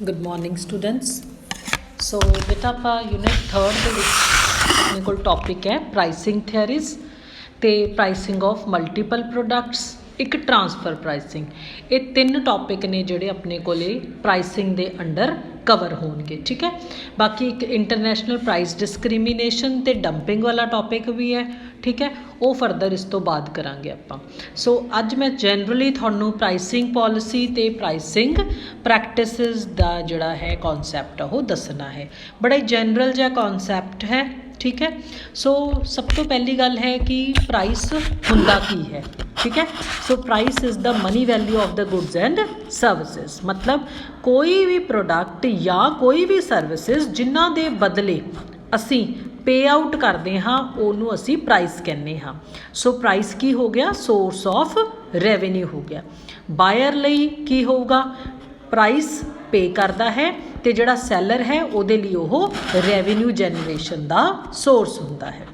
Good morning students. सो बेटा ਆਪਾਂ unit 3 ਦੇ ਵਿੱਚ ਆਪਣੇ ਕੋਲ ਟੌਪਿਕ ਹੈ ਪ੍ਰਾਈਸਿੰਗ ਥਿਅਰੀਜ਼ ਤੇ ਪ੍ਰਾਈਸਿੰਗ ਆਫ ਮਲਟੀਪਲ ਪ੍ਰੋਡਕਟਸ, ਇੱਕ ਟ੍ਰਾਂਸਫਰ ਪ੍ਰਾਈਸਿੰਗ। ਇਹ ਤਿੰਨ ਟੌਪਿਕ ਨੇ ਜਿਹੜੇ ਆਪਣੇ ਕੋਲੇ ਪ੍ਰਾਈਸਿੰਗ ਦੇ ਅੰਡਰ ਕਵਰ ਹੋਣਗੇ, ਠੀਕ ਹੈ। ਬਾਕੀ ਇੱਕ ਇੰਟਰਨੈਸ਼ਨਲ ਪ੍ਰਾਈਸ ਡਿਸਕ੍ਰਿਮੀਨੇਸ਼ਨ ਤੇ ਡੰਪਿੰਗ ਵਾਲਾ ਟੌਪਿਕ ਵੀ ਹੈ, ਠੀਕ ਹੈ। ਉਹ ਫਰਦਰ ਇਸ ਤੋਂ ਬਾਅਦ ਕਰਾਂਗੇ ਆਪਾਂ। ਸੋ ਅੱਜ ਮੈਂ ਜਨਰਲੀ ਤੁਹਾਨੂੰ ਪ੍ਰਾਈਸਿੰਗ ਪੋਲਿਸੀ ਤੇ ਪ੍ਰਾਈਸਿੰਗ ਪ੍ਰੈਕਟਿਸਿਸ ਦਾ ਜਿਹੜਾ ਹੈ ਕਨਸੈਪਟ ਉਹ ਦੱਸਣਾ ਹੈ। ਬੜਾ ਹੀ ਜਨਰਲ ਜਿਹਾ ਕਨਸੈਪਟ ਹੈ, ਠੀਕ ਹੈ। ਸੋ ਸਭ ਤੋਂ ਪਹਿਲੀ ਗੱਲ ਹੈ ਕਿ ਪ੍ਰਾਈਸ ਹੁੰਦਾ ਕੀ ਹੈ, ठीक है। So price is the money value of the goods and services, मतलब कोई भी प्रोडक्ट या कोई भी सर्विसेज जिन्हां दे बदले असी पे आउट करते हाँ उन्होंने असी प्राइस कहने हाँ। सो प्राइस की हो गया सोर्स ऑफ रेवेन्यू हो गया। बायर लई की होगा, प्राइस पे करता है तो जिहड़ा सैलर है उहदे लई ओह रेवेन्यू जनरेशन का सोर्स हुंदा है।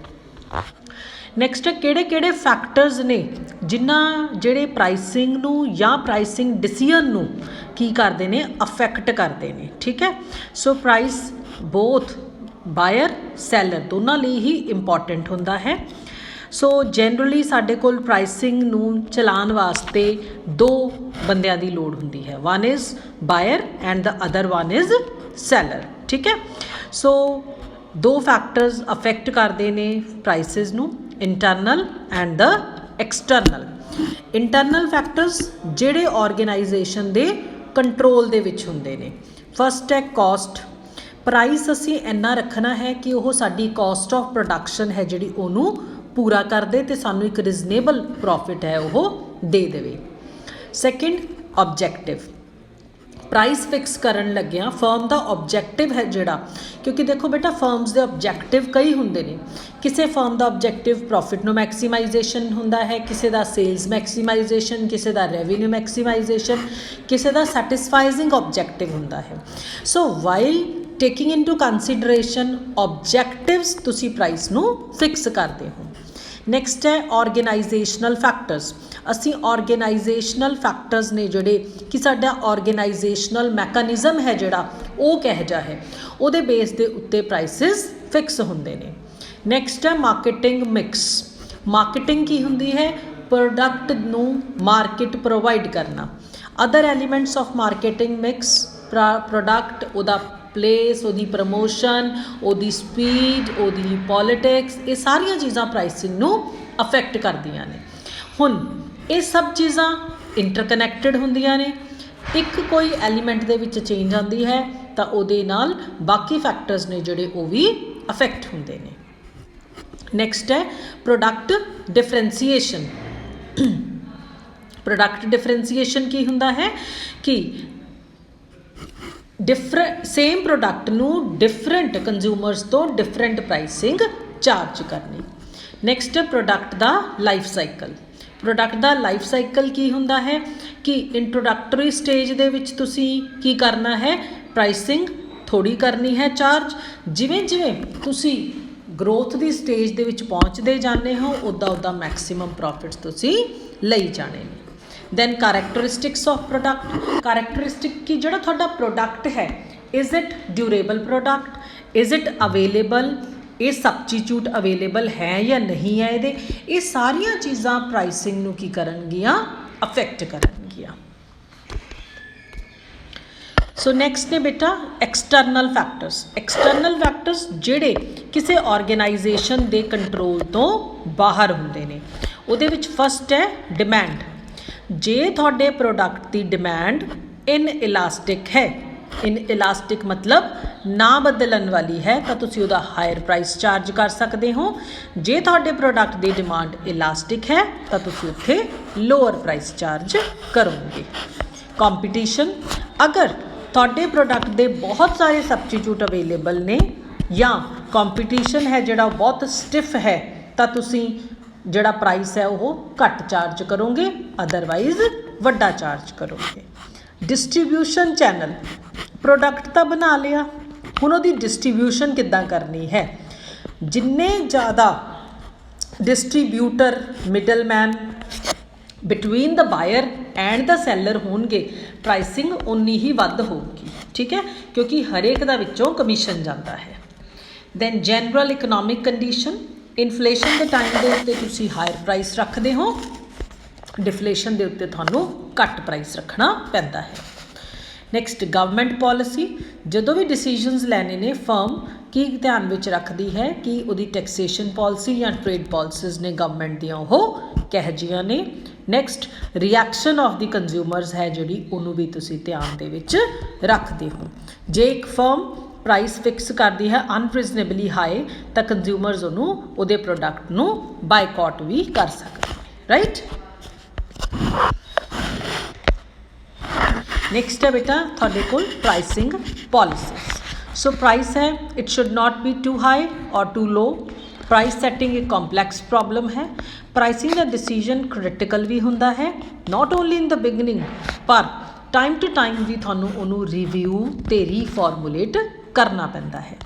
नैक्सट किहड़े किहड़े फैक्टर्स ने जिन्हां जिहड़े प्राइसिंग नूं या प्राइसिंग डिसीजन नूं की करते हैं अफैक्ट करते हैं, ठीक है। So price both buyer seller दोनों लिए ही इंपॉर्टेंट होंदा है। सो जनरली साडे कोल प्राइसिंग नूं चलाउण वास्ते दो बंदियां दी लोड़ हुंदी है, one is buyer and the other one is seller, ठीक है। सो दो फैक्टर्स अफैक्ट करते हैं प्राइसिस नूं, internal and the external. Internal factors जिहड़े ऑर्गेनाइजेशन दे कंट्रोल दे विच हुंदे ने। फस्ट है कॉस्ट। प्राइस असी इन्ना रखना है कि वह साडी कॉस्ट ऑफ प्रोडक्शन है जिहड़ी ओनू पूरा कर दे ते सानू एक रिजनेबल प्रॉफिट है वह दे देवे। Second objective. प्राइस फिक्स करन लग्या फर्म का ऑब्जैक्टिव है जिहड़ा, क्योंकि देखो बेटा फर्म्स के ऑब्जैक्टिव कई हुंदे ने। किसी फर्म का ऑब्जैक्टिव प्रॉफिट नो मैक्सीमाइजेशन हुंदा है, किसी का सेल्स मैक्सीमाइजेशन, किसी का रेवेन्यू मैक्सीमाइजेशन, किसी का सैटिस्फाइजिंग ऑब्जैक्टिव हुंदा है। So while taking into consideration objectives तुसी प्राइस नू फिक्स करते हो। नैक्सट है ऑर्गेनाइजेशनल फैक्टर्स। असी ऑर्गेनाइजेशनल फैक्टर्स ने जोड़े कि साडा ऑर्गेनाइजेशनल मैकेनिज़म है जोड़ा वो कह जा है, उहदे बेस दे उत्ते प्राइसिस फिक्स हुंदे ने। नैक्सट है मार्केटिंग मिक्स। मार्केटिंग की हुंदी है, प्रोडक्ट नू मार्केट प्रोवाइड करना। Other elements of marketing mix product उहदा प्लेस, उहदी प्रमोशन, उहदी स्पीड, उहदी पॉलिटिक्स, ये सारिया चीज़ां प्राइसिंग नू अफैक्ट करदियां ने। हुण ये सब चीज़ां इंटरकनैक्टेड हुंदियां ने। एक कोई एलीमेंट दे विच चेंज आती है तो उहदे नाल बाकी फैक्टर्स ने जिहड़े वो भी अफैक्ट हुंदे ने। नैक्सट है प्रोडक्ट डिफरेंसीएशन। प्रोडक्ट डिफरेंसीएशन की हुंदा है कि डिफरेंट सेम प्रोडक्ट नू डिफरेंट कंज्यूमर्स तो डिफरेंट प्राइसिंग चार्ज करनी। नैक्सट प्रोडक्ट दा लाइफ साइकिल। प्रोडक्ट दा लाइफ साइकिल की हुंदा है कि इंट्रोडक्टरी स्टेज दे विच तुसी की करना है, प्राइसिंग थोड़ी करनी है चार्ज। जिवें जिवें तुसी ग्रोथ दी स्टेज दे विच पहुँचते जाने हो उदा उदा मैक्सीमम प्रॉफिट्स तुसी लई जाने ने। Then characteristics of product. Characteristic की जोड़ा थोड़ा प्रोडक्ट है, is it durable product, is it available, ये सबस्टीट्यूट अवेलेबल है या नहीं है, ये सारिया चीज़ां प्राइसिंग नू की करनगियां अफैक्ट करनगियां। सो नैक्सट ने बेटा एक्सटर्नल फैक्टर्स। एक्सटर्नल फैक्टर्स जिहड़े किसी ऑर्गेनाइजेशन के कंट्रोल तो बाहर हुंदे ने। उहदे विच फस्ट है डिमांड। जे थोड़े प्रोडक्ट की डिमांड इन इलास्टिक है, इन इलास्टिक मतलब ना बदलन वाली है, तो तुसी उहदा हायर प्राइस चार्ज कर सकते हो। जे थोड़े प्रोडक्ट की डिमांड इलास्टिक है तो तुसी उत्थे लोअर प्राइस चार्ज करोगे। कॉम्पीटिशन। अगर थोड़े प्रोडक्ट के बहुत सारे सबस्टीट्यूट अवेलेबल ने या कॉम्पीटिशन है जिहड़ा बहुत स्टिफ है तो तुसी जिहड़ा प्राइस है वो घट चार्ज करोगे, अदरवाइज वड्डा चार्ज करोगे। Distribution channel. प्रोडक्ट तो बना लिया, हुण उहदी डिस्ट्रीब्यूशन किद्दां करनी है। जिन्ने ज़्यादा distributor middleman between the buyer and the seller होणगे प्राइसिंग उन्नी ही वध होगी, ठीक है, क्योंकि हरेक दा विचों कमीशन जाता है। Then general economic condition, inflation के टाइम के उत्ते तुसी हायर प्राइस रखते हो, डिफलेशन के उत्ते तुहानू घट प्राइस रखना पैंदा है। नैक्सट गवर्नमेंट पॉलिसी, जदों भी डिसीजनस लैने ने फर्म की ध्यान में रखती है कि उहदी टैक्सेशन पॉलिसी या ट्रेड पॉलिसीज़ ने गवर्नमेंट दियाँ वो कह जियां ने। Next reaction of the consumers है जिहड़ी उहनूं भी तुसीं ध्यान दे विच रखते हो। जे एक फर्म प्राइस फिक्स करती है अनरीजनेबली हाई तो कंज्यूमर्स उहनूं उहदे प्रोडक्ट नूं बायकॉट भी कर सकते हैं, राइट। नैक्सट है बेटा थोड़े को प्राइसिंग पॉलिसीज। सो प्राइस है it should not be too high और टू लो। प्राइस सैटिंग एक कॉम्पलैक्स प्रॉब्लम है। प्राइसिंग का डिसीजन क्रिटिकल भी होंदा है, not only in the beginning पर टाइम टू टाइम भी थानू उन्होंने रिव्यू ते रीफॉर्मूलेट करना पैंदा है।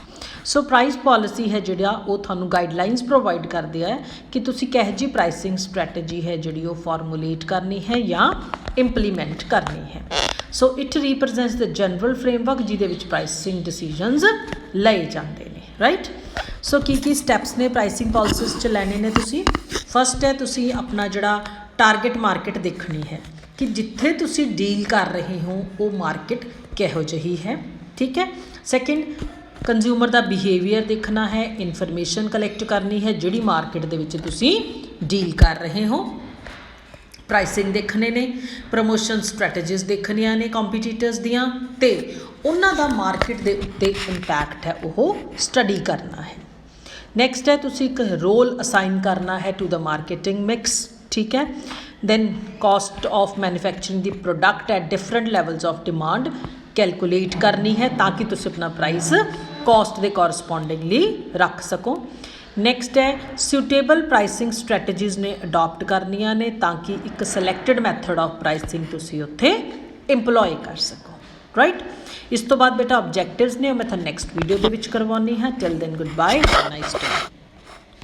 सो प्राइस पॉलिसी है जिहड़ा वो थानू गाइडलाइनस प्रोवाइड करदी है कि तुसी किहो जी प्राइसिंग स्ट्रैटेजी है जिहड़ी वो फॉर्मूलेट करनी है या इंप्लीमेंट करनी है। So it represents the general framework जिहदे विच प्राइसिंग डिसीजनस लए जाते हैं, राइट। सो की स्टैप्स ने प्राइसिंग पॉलिसीज़ च लैने ने तुसी। फस्ट है तुसी अपना जिहड़ा टारगेट मार्केट देखनी है कि जिथे तुसी डील कर रहे हो वो मार्केट किहो जिही है, ठीक है। सैकेंड कंज्यूमर का बिहेवियर देखना है, इनफॉर्मेशन कलैक्ट करनी है जिहड़ी मार्केट दे विच तुसी डील कर रहे हो। प्राइसिंग देखने ने, प्रमोशन स्ट्रैटेजीज देखनिया ने कॉम्पीटीटर्स दियाँ ते उन्हां दा मार्केट दे उत्ते इंपैक्ट है वो स्टडी करना है। नैक्सट है तुसी एक रोल असाइन करना है टू द मार्केटिंग मिक्स, ठीक है। Then cost of manufacturing the product at different levels of demand calculate करनी है ताकि तुसी अपना प्राइस कॉस्ट के कॉरस्पॉन्डिंगली रख सको। नैक्सट है सूटेबल प्राइसिंग स्ट्रैटेजीज़ ने अडॉप्ट करनिया ने ताकि एक सिलैक्टड मैथड ऑफ प्राइसिंग तुसी उत्थे इंप्लॉय कर सको, राइट। इस तो बाद बेटा ऑब्जेक्टिव्स ने मैं नैक्सट वीडियो के करवानी है। Till then good bye, nice day.